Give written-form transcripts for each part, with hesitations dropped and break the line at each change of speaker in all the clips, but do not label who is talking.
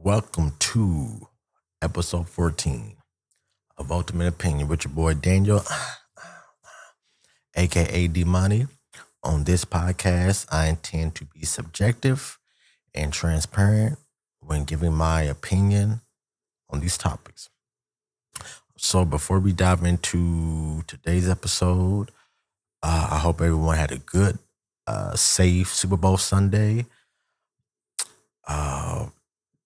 Welcome to episode 14 of Ultimate Opinion with your boy Daniel, aka D Money. On this podcast, I intend to be subjective and transparent when giving my opinion on these topics. So, before we dive into today's episode, I hope everyone had a good, safe Super Bowl Sunday. Uh,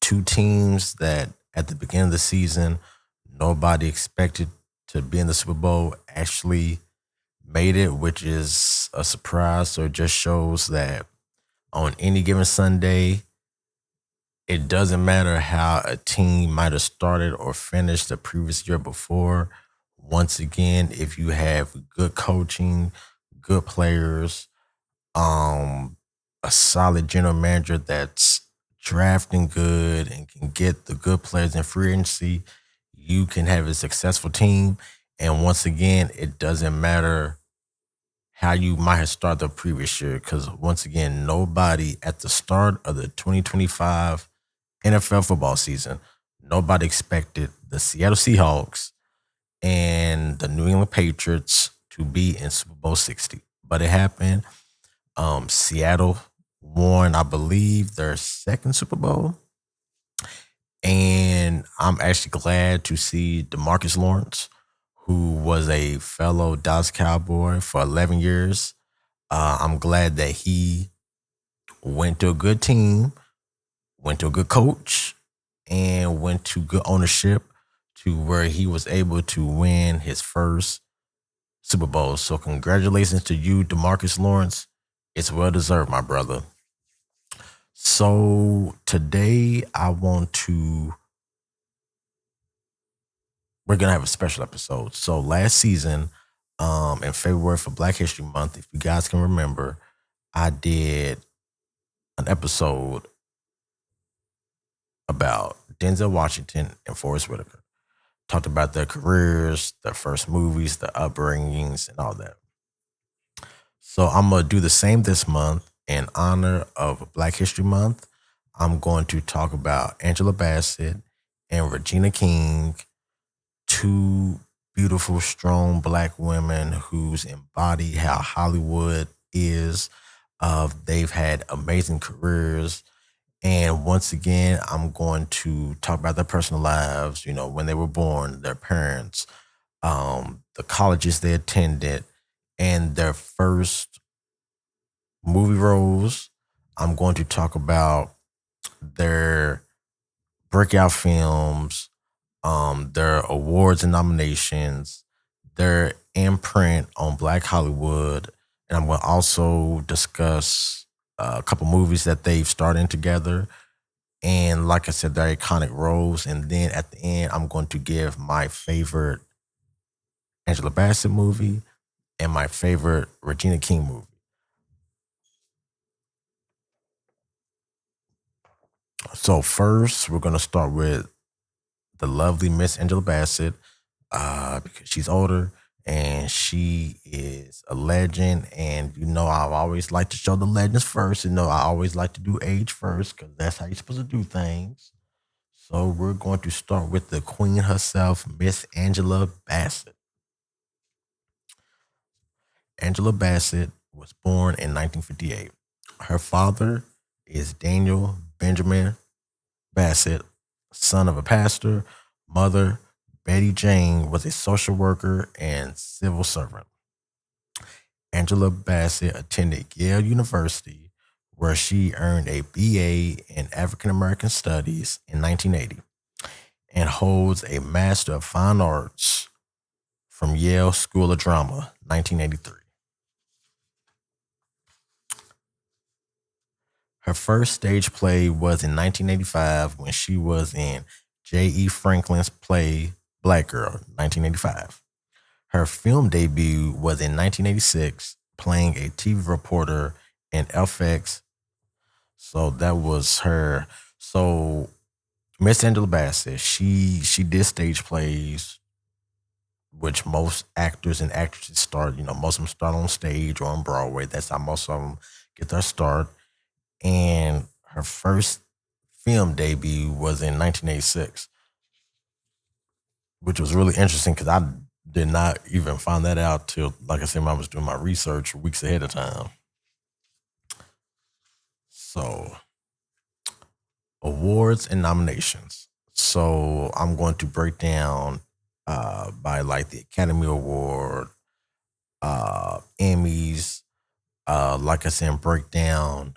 Two teams that at the beginning of the season nobody expected to be in the Super Bowl actually made it, which is a surprise. So it just shows that on any given Sunday, it doesn't matter how a team might have started or finished the previous year before. Once again, if you have good coaching, good players, um, a solid general manager that's drafting good and can get the good players in free agency, you can have a successful team. And once again, it doesn't matter how you might have started the previous year, because once again, nobody at the start of the 2025 NFL football season, nobody expected the Seattle Seahawks and the New England Patriots to be in Super Bowl 60. But it happened. Seattle won, I believe, their second Super Bowl. And I'm actually glad to see DeMarcus Lawrence, who was a fellow Dallas Cowboy for 11 years. I'm glad that he went to a good team, went to a good coach, and went to good ownership to where he was able to win his first Super Bowl. So congratulations to you, DeMarcus Lawrence. It's well deserved, my brother. So today we're gonna have a special episode. So last season, in February for Black History Month, if you guys can remember, I did an episode about Denzel Washington and Forrest Whitaker. Talked about their careers, their first movies, their upbringings, and all that. So I'm gonna do the same this month in honor of Black History Month. I'm going to talk about Angela Bassett and Regina King, two beautiful, strong Black women who's embody how Hollywood is. They've had amazing careers. And once again, I'm going to talk about their personal lives, when they were born, their parents, the colleges they attended, and their first movie roles. I'm going to talk about their breakout films, their awards and nominations, their imprint on Black Hollywood, and I'm going to also discuss a couple movies that they've starred in together. And like I said, their iconic roles. And then at the end, I'm going to give my favorite Angela Bassett movie and my favorite Regina King movie. So first, we're going to start with the lovely Miss Angela Bassett, because she's older and she is a legend. And I've always liked to show the legends first. I always like to do age first because that's how you're supposed to do things. So we're going to start with the queen herself, Miss Angela Bassett. Angela Bassett was born in 1958. Her father is Daniel Benjamin Bassett, son of a pastor. Mother, Betty Jane, was a social worker and civil servant. Angela Bassett attended Yale University, where she earned a BA in African American Studies in 1980 and holds a Master of Fine Arts from Yale School of Drama, 1983. Her first stage play was in 1985 when she was in J.E. Franklin's play Black Girl, 1985. Her film debut was in 1986, playing a TV reporter in FX. So that was her. So Miss Angela Bassett, she did stage plays which most actors and actresses start. Most of them start on stage or on Broadway. That's how most of them get their start. And her first film debut was in 1986, which was really interesting because I did not even find that out till, like I said, when I was doing my research weeks ahead of time. So, awards and nominations. So, I'm going to break down by like the Academy Award, Emmys, like I said, break down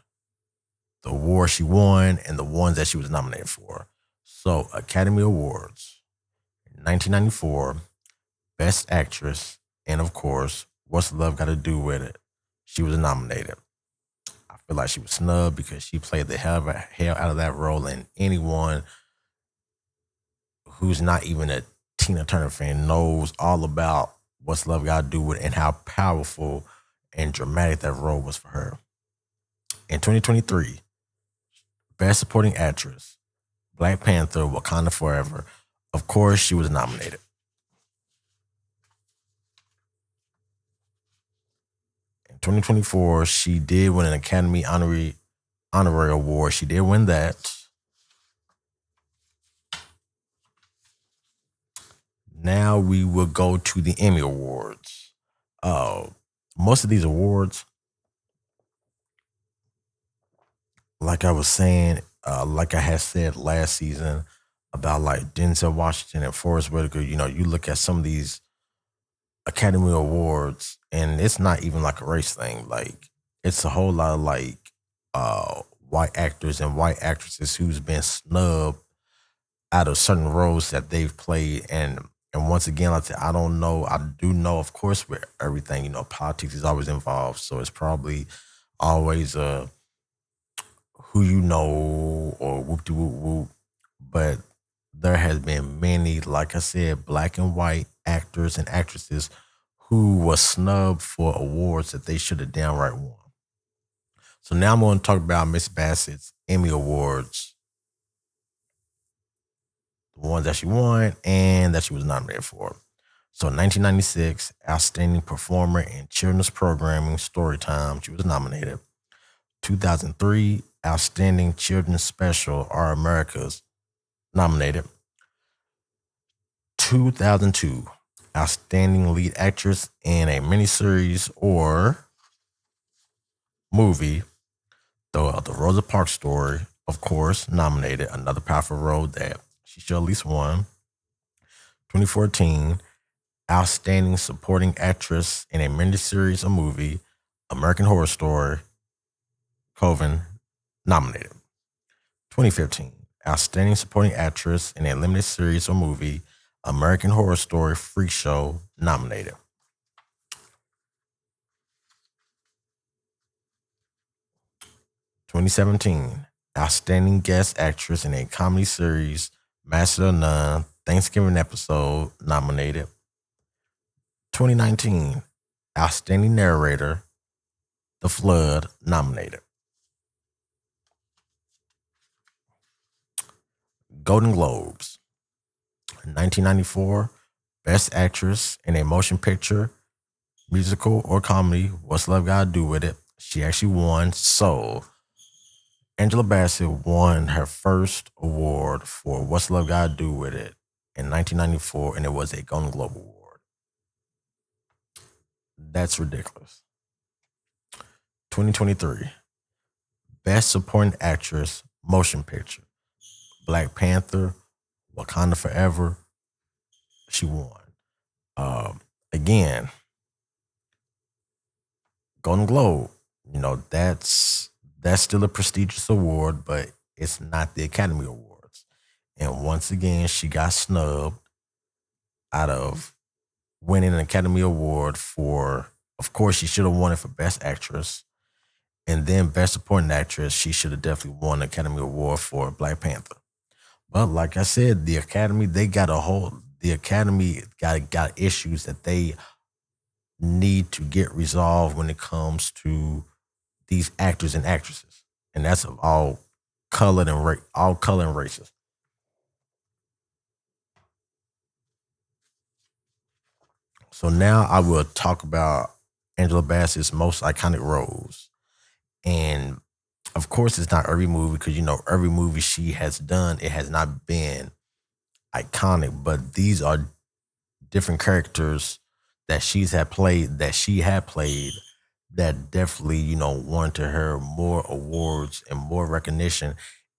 the awards she won and the ones that she was nominated for. So, Academy Awards, 1994, Best Actress, and of course, What's Love Got to Do with It? She was nominated. I feel like she was snubbed because she played the hell out of that role, and anyone who's not even a Tina Turner fan knows all about What's Love Got to Do with It and how powerful and dramatic that role was for her. In 2023, Best Supporting Actress, Black Panther, Wakanda Forever. Of course, she was nominated. In 2024, she did win an Academy Honorary Award. She did win that. Now we will go to the Emmy Awards. Uh, Most of these awards, like I was saying, like I had said last season about like Denzel Washington and Forrest Whitaker, you look at some of these Academy Awards and it's not even like a race thing. Like it's a whole lot of like white actors and white actresses who's been snubbed out of certain roles that they've played. And once again, like I said, I don't know. I do know, of course, with everything, politics is always involved. So it's probably always who you know or whoop de whoop whoop. But there has been many, like I said, black and white actors and actresses who was snubbed for awards that they should have downright won. So now I'm going to talk about Miss Bassett's Emmy Awards, the ones that she won and that she was nominated for. So 1996, Outstanding Performer in Children's Programming Storytime, she was nominated. 2003, Outstanding Children's Special, Our Americas, nominated. 2002, Outstanding Lead Actress in a Miniseries or Movie, the Rosa Parks Story, of course, nominated. Another powerful role that she should at least won. 2014, Outstanding Supporting Actress in a Miniseries or Movie, American Horror Story, Coven, nominated. 2015, Outstanding Supporting Actress in a Limited Series or Movie, American Horror Story Freak Show, nominated. 2017, Outstanding Guest Actress in a Comedy Series, Master of None, Thanksgiving Episode, nominated. 2019, Outstanding Narrator, The Flood, nominated. Golden Globes, 1994, Best Actress in a Motion Picture, Musical, or Comedy, What's Love Got to Do with It? She actually won. So, Angela Bassett won her first award for What's Love Got to Do with It in 1994, and it was a Golden Globe Award. That's ridiculous. 2023, Best Supporting Actress, Motion Picture, Black Panther, Wakanda Forever. She won. Again, Golden Globe. That's still a prestigious award, but it's not the Academy Awards. And once again, she got snubbed out of winning an Academy Award for. Of course, she should have won it for Best Actress, and then Best Supporting Actress. She should have definitely won the Academy Award for Black Panther. But like I said, the Academy the Academy got issues that they need to get resolved when it comes to these actors and actresses, and that's of all all color and races. So now I will talk about Angela Bassett's most iconic roles. And of course, it's not every movie because every movie she has done, it has not been iconic, but these are different characters that she had played that definitely, warranted her more awards and more recognition.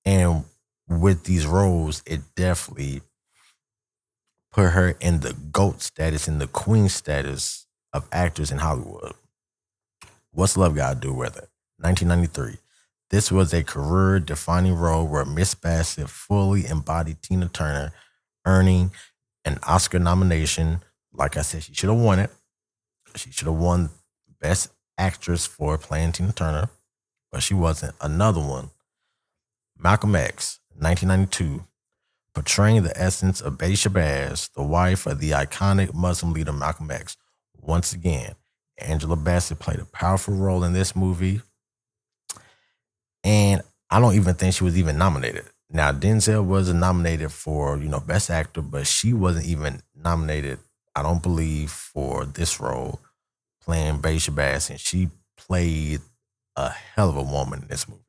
And with these roles, it definitely put her in the GOAT status, in the queen status of actors in Hollywood. What's Love Got to Do with It? 1993. This was a career defining role where Miss Bassett fully embodied Tina Turner, earning an Oscar nomination. Like I said, she should have won it. She should have won Best Actress for playing Tina Turner, but she wasn't. Another one, Malcolm X, 1992, portraying the essence of Betty Shabazz, the wife of the iconic Muslim leader Malcolm X. Once again, Angela Bassett played a powerful role in this movie, and I don't even think she was even nominated. Now, Denzel was nominated for, Best Actor, but she wasn't even nominated, I don't believe, for this role, playing Betty Shabazz, and she played a hell of a woman in this movie.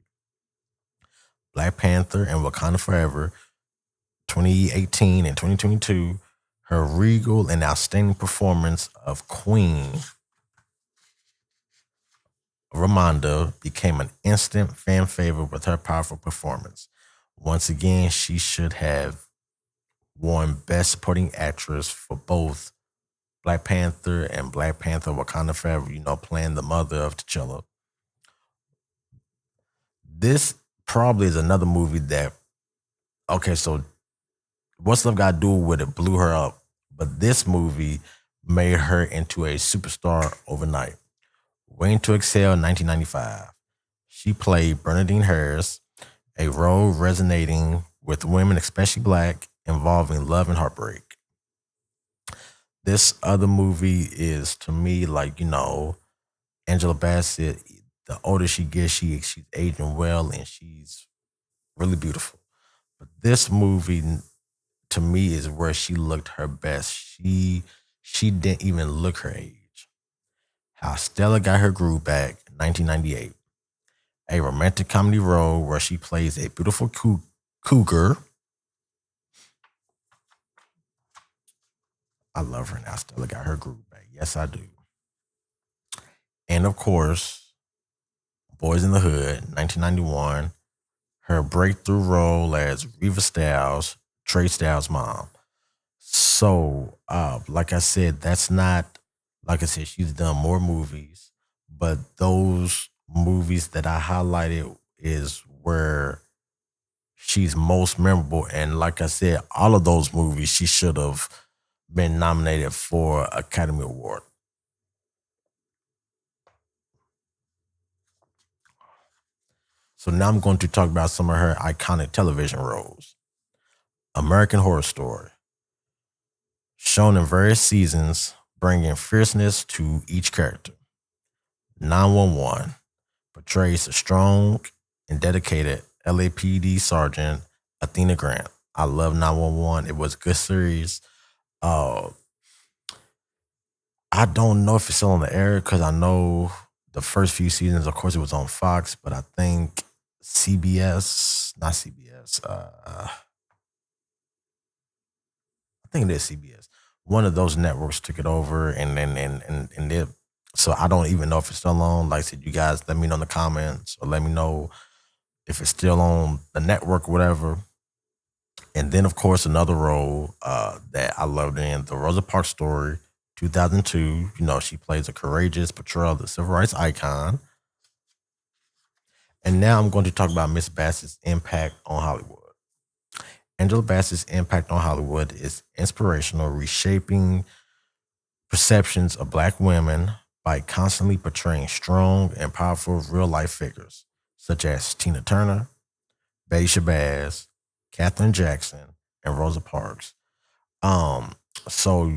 Black Panther and Wakanda Forever, 2018 and 2022, her regal and outstanding performance of Queen Ramonda became an instant fan favorite with her powerful performance. Once again, she should have won Best Supporting Actress for both Black Panther and Black Panther Wakanda Forever, playing the mother of T'Challa. This probably is another movie that, okay, so What's Love Got to Do with It blew her up, but this movie made her into a superstar overnight. Waiting to Exhale, 1995. She played Bernadine Harris, a role resonating with women, especially black, involving love and heartbreak. This other movie is, to me, like, Angela Bassett. The older she gets, she's aging well and she's really beautiful. But this movie, to me, is where she looked her best. She didn't even look her age. How Stella Got Her Groove Back, 1998. A romantic comedy role where she plays a beautiful cougar. I love her now. Stella Got Her Groove Back. Yes, I do. And of course, Boys in the Hood, 1991. Her breakthrough role as Reva Styles, Trey Styles' mom. So, like I said, that's not, like I said, she's done more movies, but those movies that I highlighted is where she's most memorable. And like I said, all of those movies, she should have been nominated for Academy Award. So now I'm going to talk about some of her iconic television roles. American Horror Story, shown in various seasons, bringing fierceness to each character. 911 portrays a strong and dedicated LAPD Sergeant Athena Grant. I love 911. It was a good series. Uh, I don't know if it's still on the air because I know the first few seasons, of course, it was on Fox, but I think CBS, not CBS, I think it is CBS. One of those networks took it over, and it. So I don't even know if it's still on. Like I said, you guys let me know in the comments or let me know if it's still on the network or whatever. And then, of course, another role that I loved in the Rosa Parks story, 2002. She plays a courageous portrayal of the civil rights icon. And now I'm going to talk about Miss Bassett's impact on Hollywood. Angela Bassett's impact on Hollywood is inspirational, reshaping perceptions of black women by constantly portraying strong and powerful real life figures, such as Tina Turner, Betty Shabazz, Katherine Jackson, and Rosa Parks. Um, so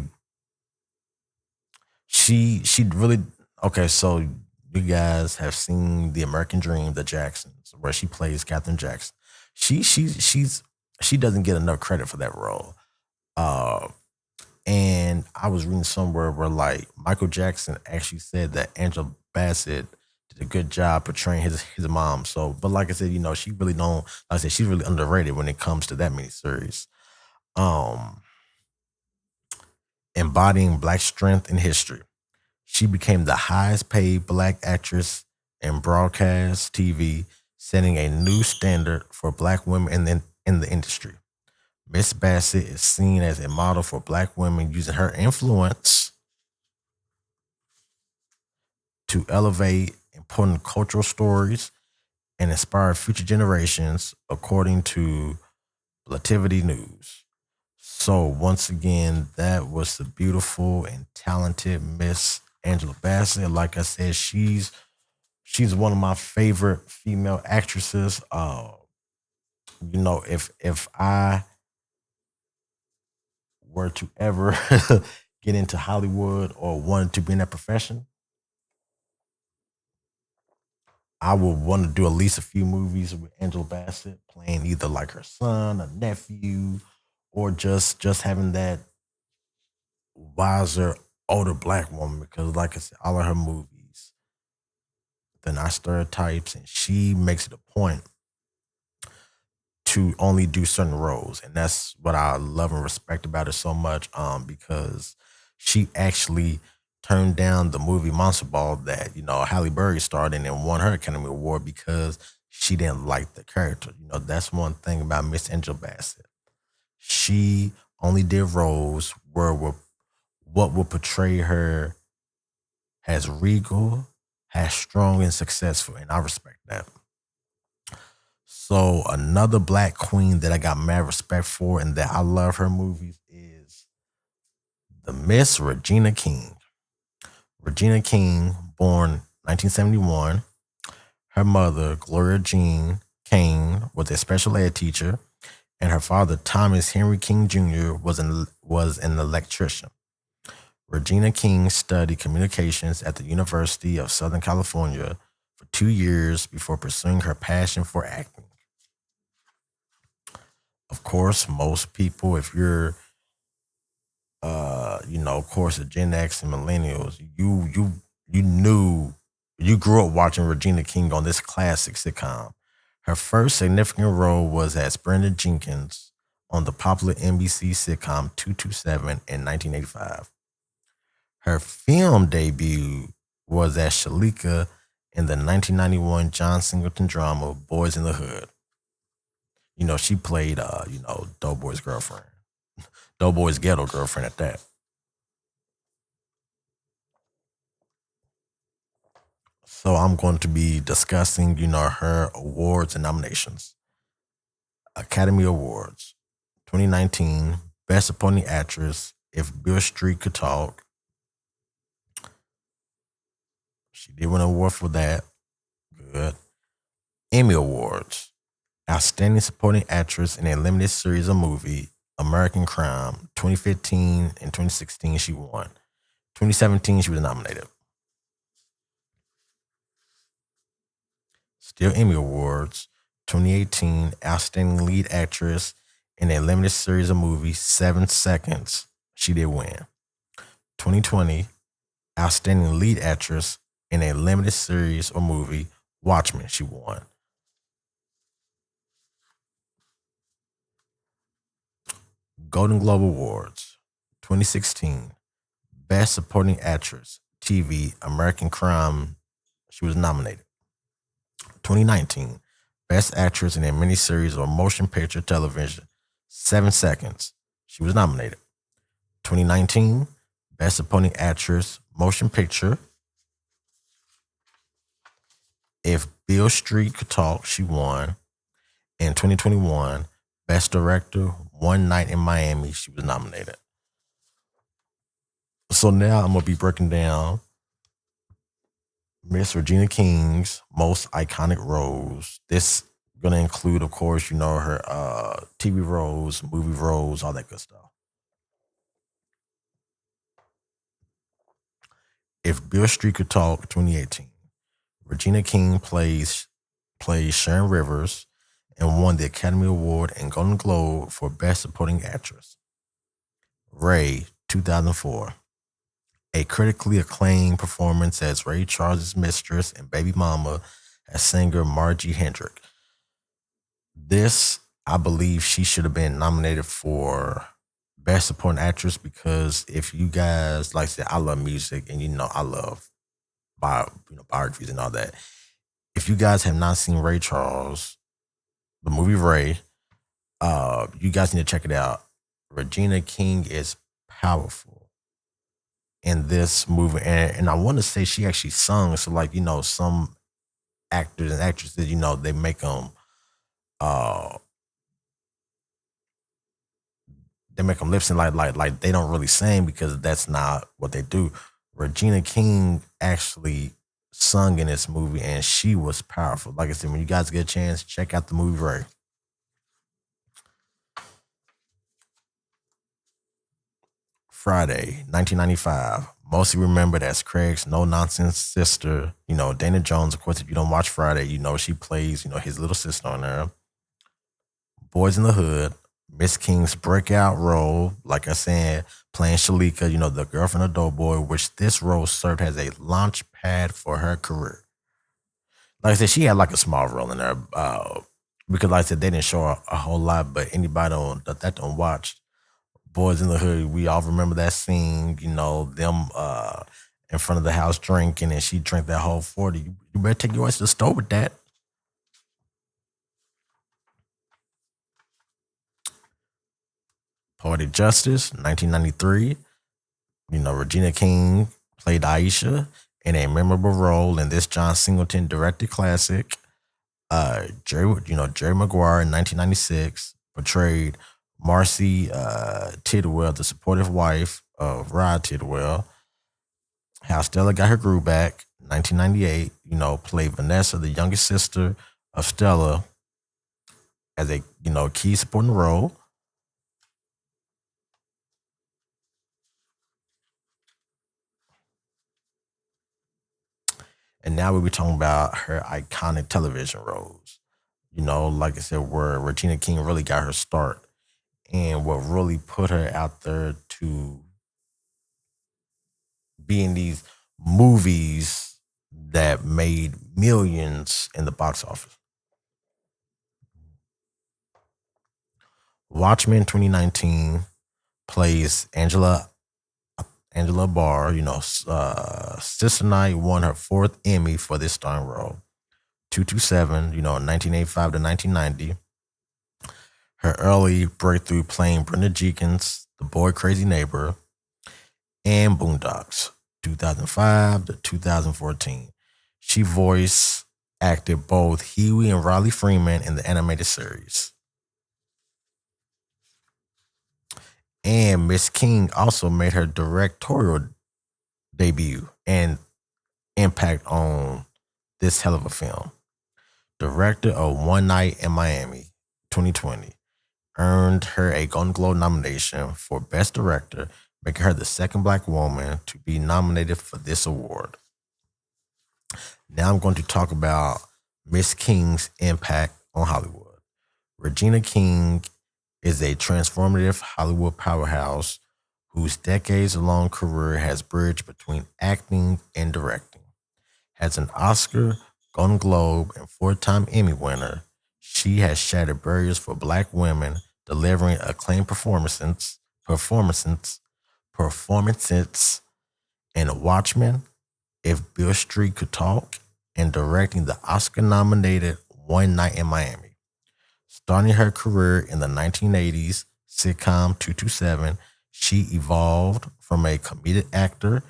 she really, okay. So you guys have seen the American Dream, the Jacksons, where she plays Katherine Jackson. She doesn't get enough credit for that role. Uh, And I was reading somewhere where like Michael Jackson actually said that Angela Bassett did a good job portraying his mom. So, but like I said, she really don't. Like I said, she's really underrated when it comes to that mini series. Um, embodying Black strength in history. She became the highest paid Black actress in broadcast TV, setting a new standard for Black women in the industry. Miss Bassett is seen as a model for Black women using her influence to elevate important cultural stories and inspire future generations, according to Relativity News. So once again, that was the beautiful and talented Miss Angela Bassett. Like I said, she's one of my favorite female actresses. If I were to ever get into Hollywood or wanted to be in that profession, I would want to do at least a few movies with Angela Bassett playing either like her son, a nephew, or just having that wiser, older Black woman. Because, like I said, all of her movies, they're not stereotypes, and she makes it a point to only do certain roles, and that's what I love and respect about her so much. Because she actually turned down the movie Monster Ball that Halle Berry starred in and won her Academy Award because she didn't like the character. That's one thing about Miss Angela Bassett. She only did roles where what would portray her as regal, as strong and successful, and I respect that. So another Black queen that I got mad respect for and that I love her movies is the Miss Regina King. Regina King, born 1971. Her mother, Gloria Jean King, was a special ed teacher, and her father, Thomas Henry King Jr., was an electrician. Regina King studied communications at the University of Southern California for 2 years before pursuing her passion for acting. Of course, most people, if you're, of course, the Gen X and millennials, you knew, you grew up watching Regina King on this classic sitcom. Her first significant role was as Brenda Jenkins on the popular NBC sitcom 227 in 1985. Her film debut was as Shalika in the 1991 John Singleton drama Boys in the Hood. She played, Doughboy's girlfriend, Doughboy's ghetto girlfriend at that. So I'm going to be discussing, her awards and nominations. Academy Awards 2019, Best Supporting Actress, If Bill Street Could Talk. She did win an award for that. Good. Emmy Awards, Outstanding Supporting Actress in a Limited Series of Movie, American Crime, 2015 and 2016 she won. 2017 she was nominated. Still Emmy Awards, 2018 Outstanding Lead Actress in a Limited Series of Movie, 7 Seconds, she did win. 2020 Outstanding Lead Actress in a Limited Series or Movie, Watchmen, she won. Golden Globe Awards, 2016 Best Supporting Actress, TV, American Crime, she was nominated. 2019 Best Actress in a Miniseries or Motion Picture Television, 7 Seconds, she was nominated. 2019 Best Supporting Actress, Motion Picture, If Bill Street Could Talk, she won. In 2021 Best Director, One Night in Miami, she was nominated. So now I'm gonna be breaking down Miss Regina King's most iconic roles. This gonna include, of course, her TV roles, movie roles, all that good stuff. If Bill Street Could Talk, 2018. Regina King plays Sharon Rivers and won the Academy Award and Golden Globe for Best Supporting Actress. Ray, 2004. A critically acclaimed performance as Ray Charles' mistress and baby mama as singer Margie Hendrick. This, I believe, she should have been nominated for Best Supporting Actress because if you guys, like I said, I love music and I love biographies and all that. If you guys have not seen Ray Charles, the movie Ray, you guys need to check it out. Regina King is powerful in this movie, and I want to say she actually sung. So, like some actors and actresses, they make them uh lip sync like they don't really sing because that's not what they do. Regina King actually sung in this movie, and she was powerful. Like I said, when you guys get a chance, check out the movie Ray. Friday, 1995. Mostly remembered as Craig's no nonsense sister. Dana Jones, of course, if you don't watch Friday, she plays, his little sister on there. Boys in the Hood, Miss King's breakout role, like I said, playing Shalika, the girlfriend of Doughboy, which this role served as a launch pad for her career. Like I said, she had like a small role in there because, like I said, they didn't show a whole lot, but anybody that don't watch Boys in the Hood, we all remember that scene, them in front of the house drinking, and she drank that whole 40. You better take your ass to the store with that. Poetic Justice, 1993. Regina King played Aisha in a memorable role in this John Singleton directed classic. Jerry Maguire in 1996 portrayed Marcy Tidwell, the supportive wife of Rod Tidwell. How Stella Got Her Groove Back, 1998, played Vanessa, the youngest sister of Stella, as a, key supporting role. And now we'll be talking about her iconic television roles. Like I said, where Regina King really got her start and what really put her out there to be in these movies that made millions in the box office. Watchmen 2019 plays Angela Barr. Sister Night won her fourth Emmy for this starring role. 227, 1985 to 1990. Her early breakthrough playing Brenda Jenkins, the boy crazy neighbor, and Boondocks, 2005 to 2014. She voice acted both Huey and Riley Freeman in the animated series. And Miss King also made her directorial debut and impact on this hell of a film. Director of One Night in Miami, 2020, earned her a Golden Globe nomination for Best Director, making her the second Black woman to be nominated for this award. Now I'm going to talk about Miss King's impact on Hollywood. Regina King is a transformative Hollywood powerhouse whose decades-long career has bridged between acting and directing. As an Oscar, Golden Globe, and four-time Emmy winner, she has shattered barriers for Black women, delivering acclaimed performances in Watchmen, If Bill Street Could Talk, and directing the Oscar-nominated One Night in Miami. Starting her career in the 1980s sitcom 227, she evolved from a comedic actor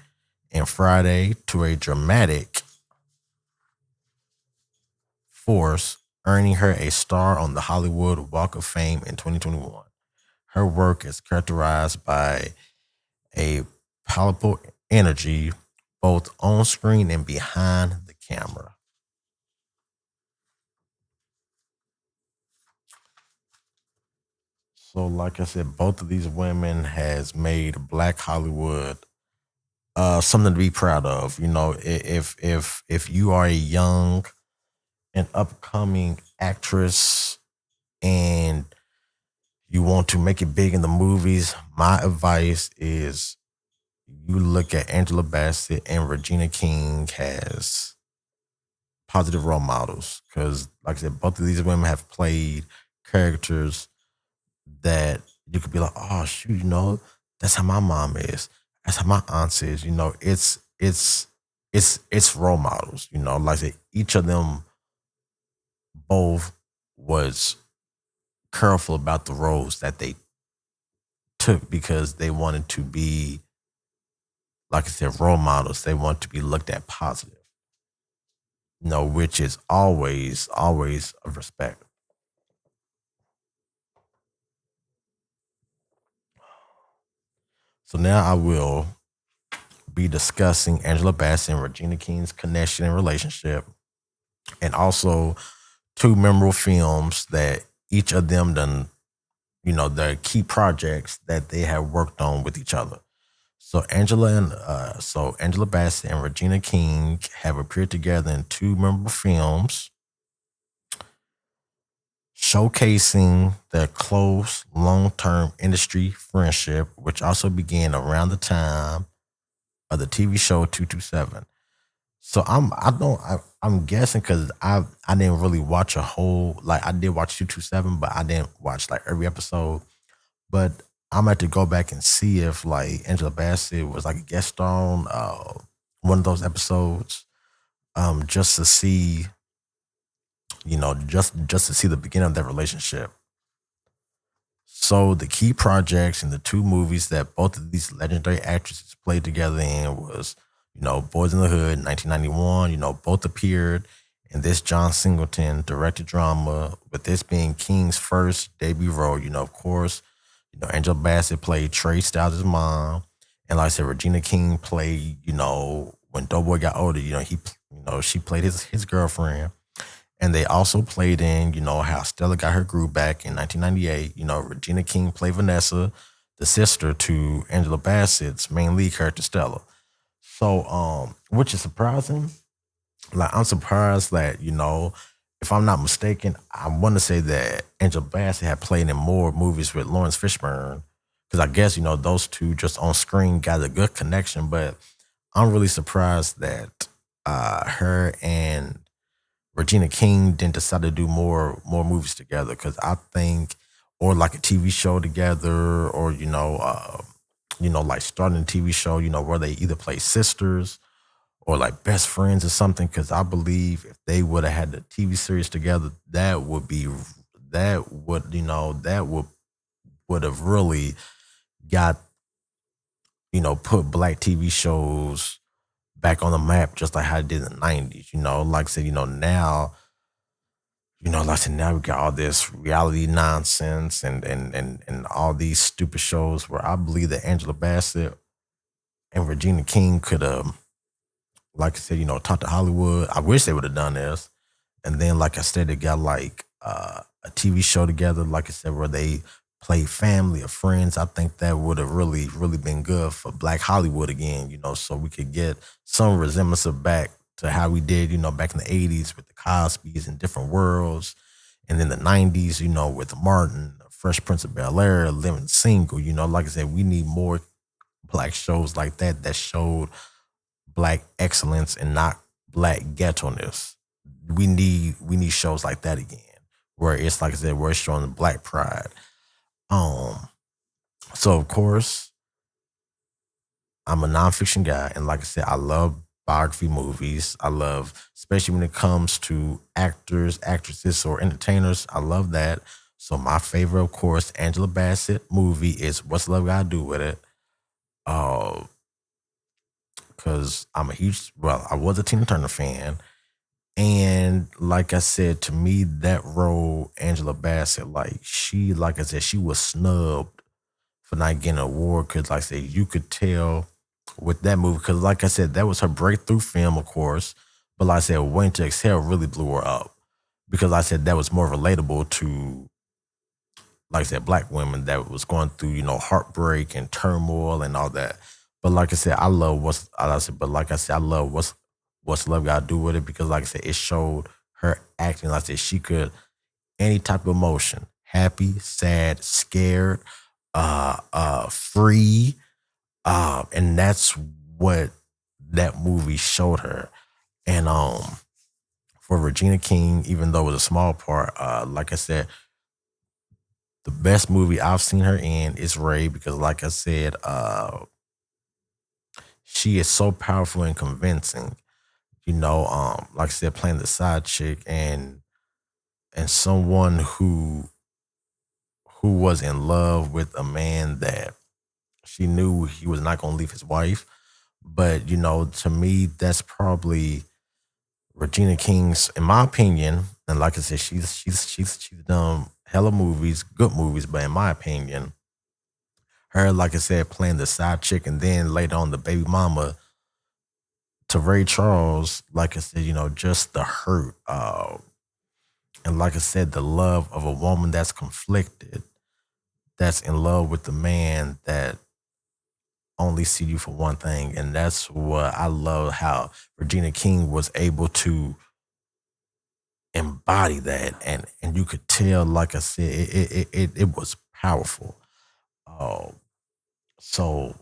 in Friday to a dramatic force, earning her a star on the Hollywood Walk of Fame in 2021. Her work is characterized by a palpable energy both on screen and behind the camera. So, like I said, both of these women has made Black Hollywood something to be proud of. If you are a young and upcoming actress and You want to make it big in the movies. My advice is you look at Angela Bassett and Regina King as positive role models because, like I said, both of these women have played characters that you could be like, oh shoot, that's how my mom is. That's how my aunt is. It's role models. Like I said, each of them both was careful about the roles that they took because they wanted to be, like I said, role models. They want to be looked at positive. Which is always of respect. So now I will be discussing Angela Bassett and Regina King's connection and relationship, and also two memorable films that each of them done, the key projects that they have worked on with each other. So Angela Bassett and Regina King have appeared together in two memorable films, showcasing their close, long-term industry friendship, which also began around the time of the TV show 227. So I'm guessing because I didn't really watch a whole, like I did watch 227, but I didn't watch like every episode. But I'm going to go back and see if like Angela Bassett was like a guest star on one of those episodes, just to see, just to see the beginning of that relationship. So the key projects in the two movies that both of these legendary actresses played together in was, Boys in the Hood, 1991. Both appeared in this John Singleton directed drama, with this being King's first debut role. Of course, Angela Bassett played Trey Styles' mom, and like I said, Regina King played, when Doughboy got older, she played his girlfriend. And they also played in, how Stella got her groove back in 1998. Regina King played Vanessa, the sister to Angela Bassett's main lead character, Stella. So, which is surprising. Like, I'm surprised that, if I'm not mistaken, I want to say that Angela Bassett had played in more movies with Lawrence Fishburne. Because I guess, those two just on screen got a good connection. But I'm really surprised that her and Regina King didn't decide to do more movies together because I think, or like a TV show together, or like starting a TV show, where they either play sisters or like best friends or something. Because I believe if they would have had the TV series together, that would have really got put black TV shows back on the map, just like how it did in the 90s. Like I said, now, like I said, now we got all this reality nonsense and all these stupid shows where I believe that Angela Bassett and Regina King could have, like I said, talked to Hollywood. I wish they would have done this. And then, like I said, they got like a TV show together, like I said, where they play family or friends. I think that would have really been good for Black Hollywood again, so we could get some resemblance of back to how we did, back in the 80s with the Cosbys and different worlds. And then the 90s, with Martin, Fresh Prince of Bel Air, Living Single, like I said, we need more black shows like that showed black excellence and not black ghetto-ness. We need shows like that again, where it's like I said, where it's showing the black pride. Um, so of course, I'm a nonfiction guy, and like I said, I love biography movies. I love, especially when it comes to actors, actresses, or entertainers. I love that. So my favorite, of course, Angela Bassett movie is What's Love Got to Do with It? Uh, because I was a Tina Turner fan. And like I said, to me, that role, Angela Bassett, like I said, she was snubbed for not getting an award. Because, like I said, you could tell with that movie, because, like I said, that was her breakthrough film, of course. But, like I said, Waiting to Exhale really blew her up. Because, like I said, that was more relatable to, like I said, black women that was going through, heartbreak and turmoil and all that. But like I said, I love what's love got to do with it because, like I said, it showed her acting. Like I said, she could any type of emotion, happy, sad, scared, free, and that's what that movie showed her. And for Regina King, even though it was a small part, like I said, the best movie I've seen her in is Ray because, like I said, she is so powerful and convincing. Like I said, playing the side chick and someone who was in love with a man that she knew he was not going to leave his wife. But to me, that's probably Regina King's, in my opinion. And like I said, she's done hella movies, good movies. But in my opinion, her, like I said, playing the side chick, and then later on the baby mama to Ray Charles. Like I said, just the hurt, and like I said, the love of a woman that's conflicted, that's in love with the man that only see you for one thing. And that's what I love, how Regina King was able to embody that, and you could tell, like I said, it was powerful. uh, so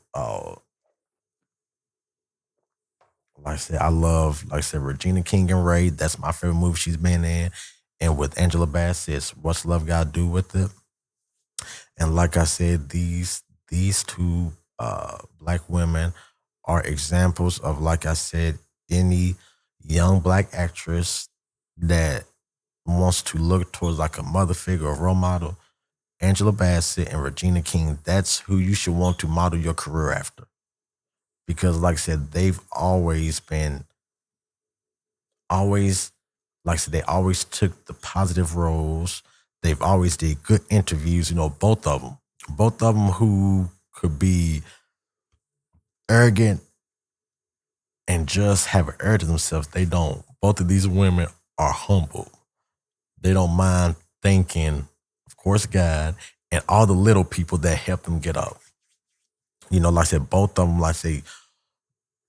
like I said, I love, like I said, Regina King and Ray. That's my favorite movie she's been in. And with Angela Bassett, it's What's Love Got to Do with It. And like I said, these two black women are examples of, like I said, any young black actress that wants to look towards like a mother figure or role model. Angela Bassett and Regina King, that's who you should want to model your career after. Because like I said, they've always, like I said, they always took the positive roles. They've always did good interviews, both of them. Both of them who could be arrogant and just have an air to themselves. They don't. Both of these women are humble. They don't mind thanking, of course, God and all the little people that helped them get up. Like I said, both of them, like I say,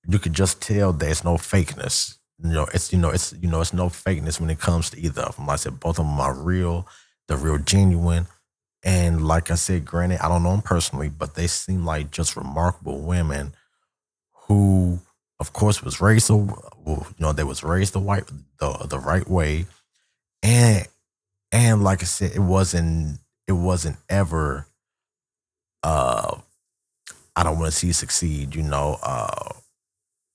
you could just tell there's no fakeness. It's no fakeness when it comes to either of them. Like I said, both of them are real. They're real genuine. And like I said, granted, I don't know them personally, but they seem like just remarkable women who, of course, was raised they was raised the right way, and like I said, it wasn't ever I don't want to see you succeed,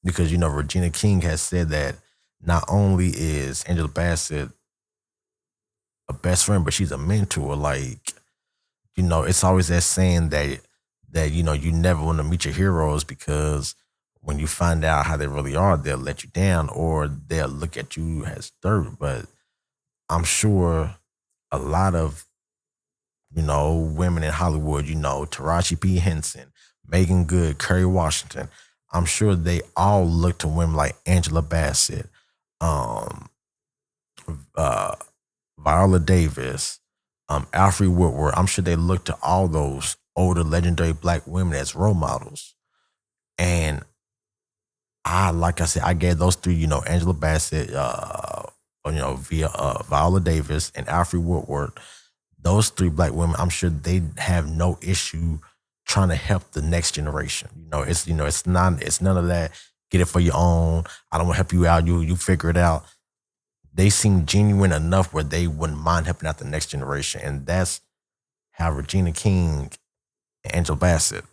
because Regina King has said that not only is Angela Bassett a best friend, but she's a mentor. Like, it's always that saying that you never want to meet your heroes because when you find out how they really are, they'll let you down or they'll look at you as dirt. But I'm sure a lot of women in Hollywood, Taraji P. Henson, Megan Good, Kerry Washington, I'm sure they all look to women like Angela Bassett, um, uh, Viola Davis, Alfre Woodward. I'm sure they look to all those older legendary black women as role models. And like I said, I gave those three, Angela Bassett, via Viola Davis and Alfre Woodward. Those three black women, I'm sure they have no issue trying to help the next generation. It's none of that. Get it for your own. I don't want to help you out. You figure it out. They seem genuine enough where they wouldn't mind helping out the next generation, and that's how Regina King and Angela Bassett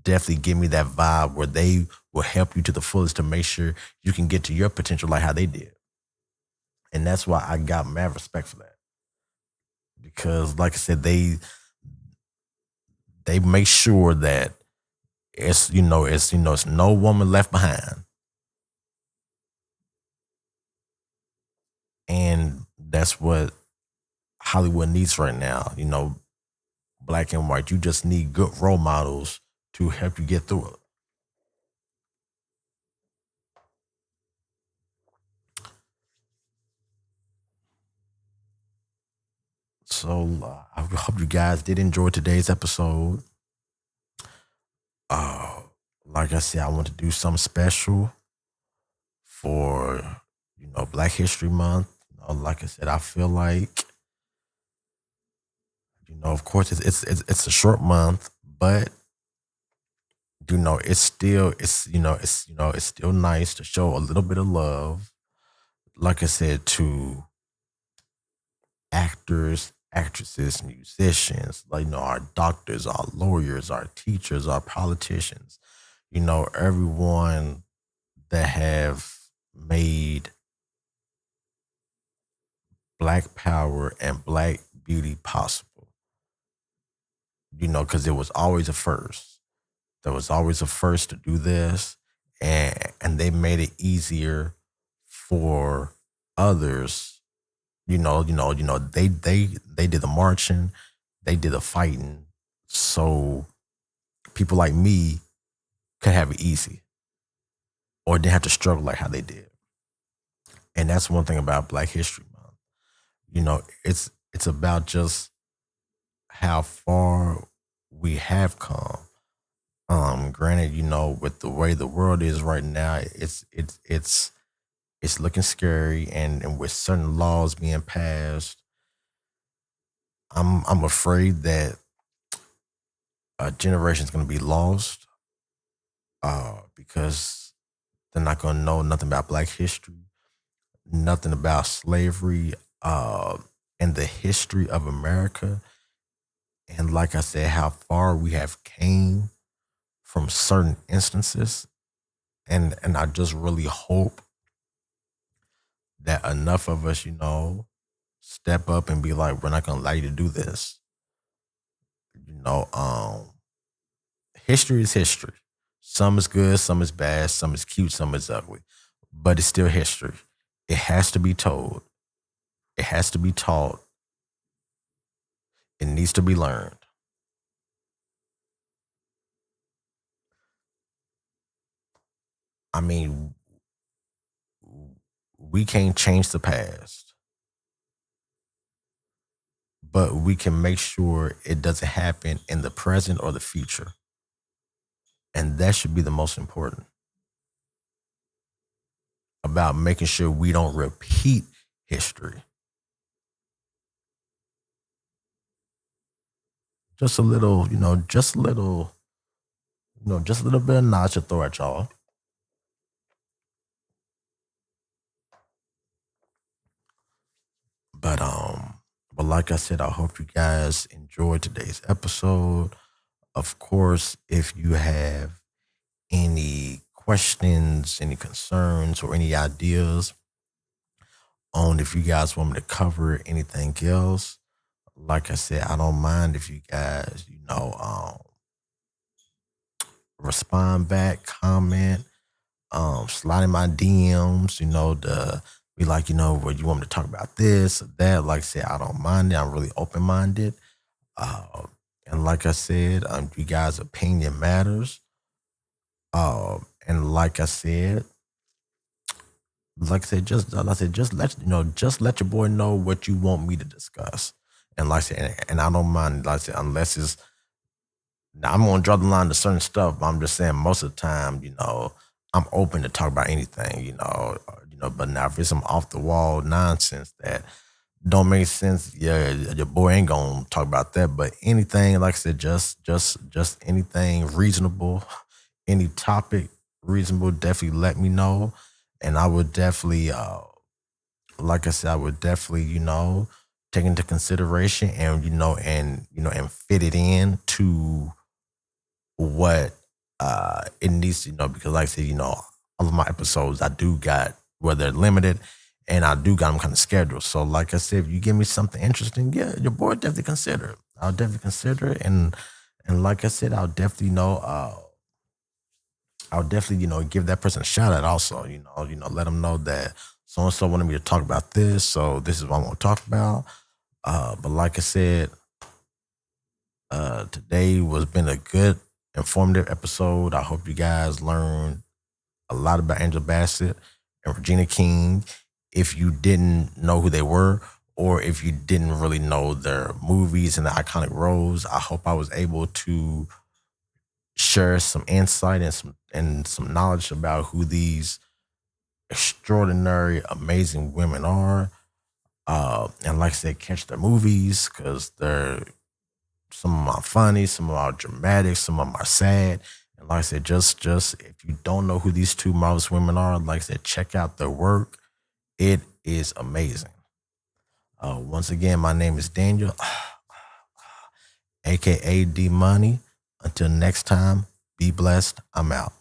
definitely give me that vibe where they will help you to the fullest to make sure you can get to your potential like how they did. And that's why I got mad respect for that. Because like I said, they make sure that it's no woman left behind. And that's what Hollywood needs right now. Black and white. You just need good role models to help you get through it. So I hope you guys did enjoy today's episode. Uh, like I said, I want to do something special for Black History Month. Like I said, I feel like Of course, it's a short month, but it's still it's still nice to show a little bit of love, like I said, to actors, actresses, musicians, like our doctors, our lawyers, our teachers, our politicians, everyone that have made black power and black beauty possible. Because there was always a first. There was always a first to do this, and they made it easier for others. They did the marching, they did the fighting, so people like me could have it easy or didn't have to struggle like how they did. And that's one thing about Black History Month. It's about just how far we have come. Granted, with the way the world is right now, it's looking scary, and with certain laws being passed, I'm afraid that a generation is going to be lost, because they're not going to know nothing about Black history, nothing about slavery, and the history of America. And like I said, how far we have came from certain instances. And I just really hope that enough of us, step up and be like, we're not gonna allow you to do this. You know, um, History is history. Some is good, some is bad, some is cute, some is ugly. But it's still history. It has to be told. It has to be taught. It needs to be learned. I mean, we can't change the past, but we can make sure it doesn't happen in the present or the future. And that should be the most important, about making sure we don't repeat history. Just a little, just a little bit of knowledge to throw at y'all. But but like I said, I hope you guys enjoyed today's episode. Of course, if you have any questions, any concerns, or any ideas on if you guys want me to cover anything else, like I said, I don't mind if you guys, respond back, comment, slide in my DMs, to be like, what you want me to talk about this or that. Like I said, I don't mind it. I'm really open minded. Uh, and like I said, you guys' opinion matters. And just let your boy know what you want me to discuss. And like I said, and I don't mind, like I said, unless it's now I'm gonna draw the line to certain stuff, but I'm just saying most of the time, I'm open to talk about anything, but now if it's some off the wall nonsense that don't make sense, yeah, your boy ain't gonna talk about that. But anything, like I said, just anything reasonable, any topic reasonable, definitely let me know. And I would definitely like I said, I would definitely, take into consideration and and fit it in to what it needs to, because like I said, all of my episodes I do got, where they're limited, and I do got them kind of scheduled. So like I said, if you give me something interesting, yeah, your boy definitely consider it. I'll definitely consider it. And like I said, I'll definitely, give that person a shout out also, let them know that so and so wanted me to talk about this. So this is what I want to talk about. But like I said, today was been a good, informative episode. I hope you guys learned a lot about Angela Bassett and Regina King. If you didn't know who they were, or if you didn't really know their movies and the iconic roles, I hope I was able to share some insight and some knowledge about who these extraordinary, amazing women are. And like I said, catch their movies because they're Some of them are funny, some of them are dramatic, some of them are sad. And like I said, just if you don't know who these two marvelous women are, like I said, check out their work. It is amazing. Once again, my name is Daniel, aka D Money. Until next time, be blessed. I'm out.